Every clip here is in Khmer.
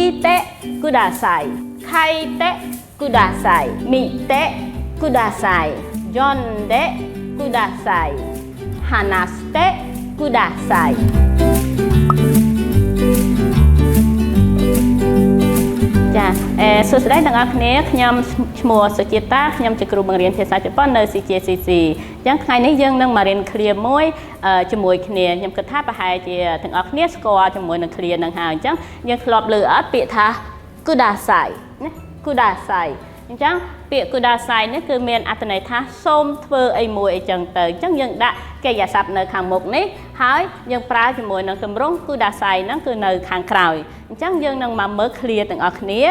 kite kudasai kaite kudasai mite kudasai yonde kudasai hanaste kudasaiចាសួស្តីទាំងអស់គ្នាខ្ញុំឈ្មោះសុជាតាខ្ញុំជាគ្រូបង្រៀនភាសាជប៉ុននៅ CJCC អញ្ចឹងថ្ងៃនេះយើងនឹងមករៀន clear មួយជាមួយគ្នាខ្ញុំគិតថាប្រហែលជាទាំងអស់គ្នាស្គាល់ជាមួយនឹង clear នឹងហើយអញ្ចឹងយើងធ្លាប់លើអត់ពាក្យថា kudasai ណា kudasai អញ្ចឹងពាក្យ kudasai នេះគឺមានអត្ថន័យថាសូមធ្វើអីមួយអីចឹងទៅអញ្ចឹងយើងដាក់កិរិយាសព្ទនៅខាងមុខនេះហើយយើងប្រើជាមួយនឹងទម្រង់ kudasai ហ្នឹងគឺនៅខាងក្រោយអញ្ចឹងយើងនឹងមកមើល clear ទាំងអស់គ្នា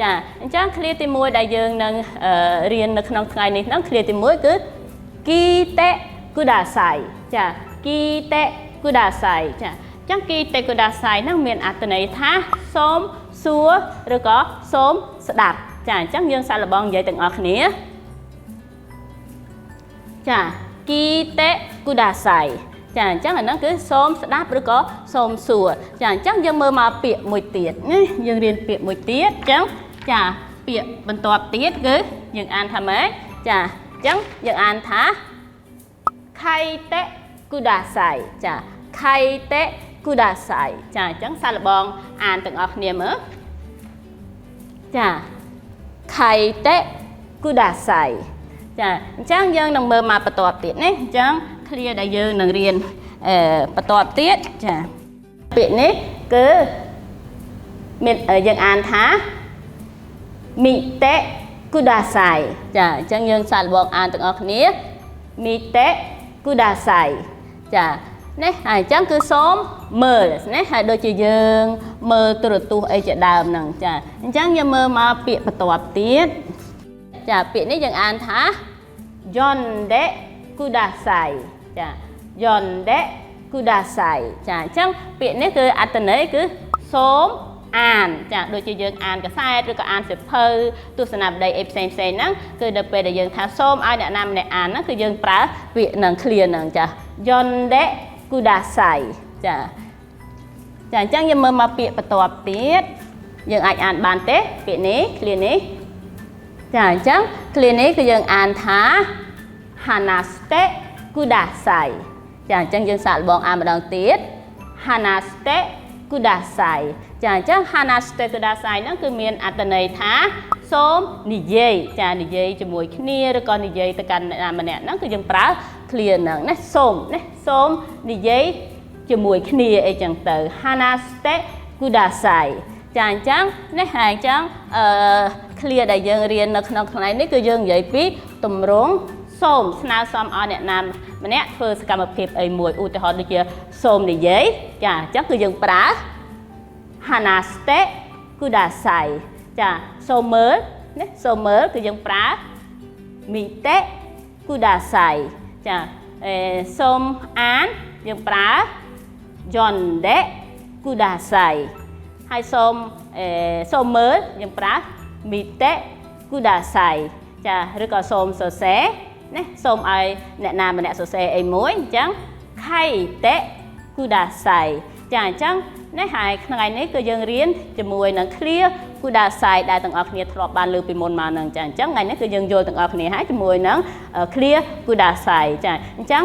ចាអញ្ចឹង clear ទី1ដែលយើងនឹងរៀននៅក្នុងថ្ងៃនេះហ្នឹង clear ទី1គឺ kite kudasai ចា kite kudasai ចាអញ្ចឹង kite kudasai ហ្នឹងមានអត្ថន័យថាសូមសួរឬក៏សូមស្ដាប់ចាអញ្ចឹងយើងសាកល្បងនិយាយទាំងអស់គ្នាចា kite kudasai ចាអញ្ចឹងអាហ្នឹងគឺសូមស្ដាប់ឬក៏សូមសួរចាអញ្ចឹងយើងមើលមកពាក្យមួយទៀតណាយើងរៀនពាក្យមួយទៀតអញ្ចឹងចាពាក្យបន្ទាប់ទៀតគឺយើងអានថាម៉េចចាអញ្ចឹងយើងអានថា kaite kudasai ចា kaite kudasai ចាអញ្ចឹងសាកល្បងអានទាំងអស់គ្នាមើលចា kaite kudasai ចាអញ្ចឹងយើងនឹងមើលមកបន្ទាប់ទៀតណាអញ្ចឹង clear ដែលយើងនឹងរៀនបន្ទាប់ទៀតចាពាក្យនេះគឺមានយើងអានថា mite kudasai ចាអញ្ចឹងយើងសាកល្បងអានទាំងអស់គ្នា mite kudasai ចានេះហើយអញ្ចឹងគឺសូមមើលណាហើយដូចជាយើងមើលទូរទស្សន៍អីជាដើមហ្នឹងចាអញ្ចឹងយើងមើលមកពាក្យបន្ទាប់ទៀតចាពាក្យនេះយើងអានថា yonde kudasai ចា yonde kudasai ចាអញ្ចឹងពាក្យនេះគឺអត្ថន័យគឺសូមអានចាដូចជាយើងអានកសែតឬក៏អានសៀវភៅទស្សនាវដ្តីអីផ្សេងៗហ្នឹងគឺដល់ពេលដែលយើងថាសូមឲ្យអ្នកណាម្នាក់អានហ្នឹងគឺយើងប្រើពាក្យនឹង clear ហ្នឹងចា yonde kudasai ចាចាអញ្ចឹងយើងមើលមកពាក្យបន្ទាប់ទៀតយើងអាចអានបានទេពាក្យនេះ clear នេះចាអញ្ចឹង clear នេះគឺយើងអានថា hanaste kudasai ចាអញ្ចឹងយើងសាកល្បងអានម្ដងទៀត hanaste kudasai ចាអញ្ចឹង hanaste kudasai ហ្នឹងគឺមានអត្ថន័យថាសូមនិយាយចានិយាយជាមួយគ្នាឬក៏និយាយទៅកាន់អ្នកណាម្នាក់ហ្នឹងគឺយើងប្រើ clear ហ្នឹងណាសូមណាសូមនិយាយជាមួយគ្នាអីចឹងទៅ hanaste kudasai ចាអញ្ចឹងនេះហើយអញ្ចឹងclear ដែលយើងរៀននៅក្នុងថ្ងៃនេះគឺយើងនិយាយពីទម្រង់សូមស្នើសុំឲ្យអ្នកណាម្នាក់ធ្វើសកម្មភាពអីមួយឧទាហរណ៍ដូចជាសូមនិយាយចាអញ្ចឹងគឺយើងប្រើ hanaste kudasai ចាសូមមើលណាសូមមើលគឺយើងប្រើ mite kudasai ចាសូមអានយើងប្រើ yonde kudasai ហើយសូមមើលយើងប្រើ mite kudasai ចាឬក៏សូមសរសេរណាសូមឲ្យអ្នកណាម្នាក់សរសេរអីមួយអញ្ចឹង kaite kudasai ចាអញ្ចឹងនេះហើយថ្ងៃនេះគឺយើងរៀនជាមួយនឹង clear kudasai ដែលទាំងអស់គ្នាធ្លាប់បានលើពីមុនមកហ្នឹងចាអញ្ចឹងថ្ងៃនេះគឺយើងយល់ទាំងអស់គ្នាហើយជាមួយនឹង clear kudasai ចាអញ្ចឹង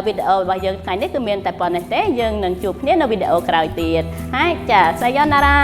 វីដេអូរបស់យើងថ្ងៃនេះគឺមានតែប៉ុណ្្នេះទេយើងនឹងជួបគ្នានៅវីដេអូក្រោយទៀតហើយចា sayonara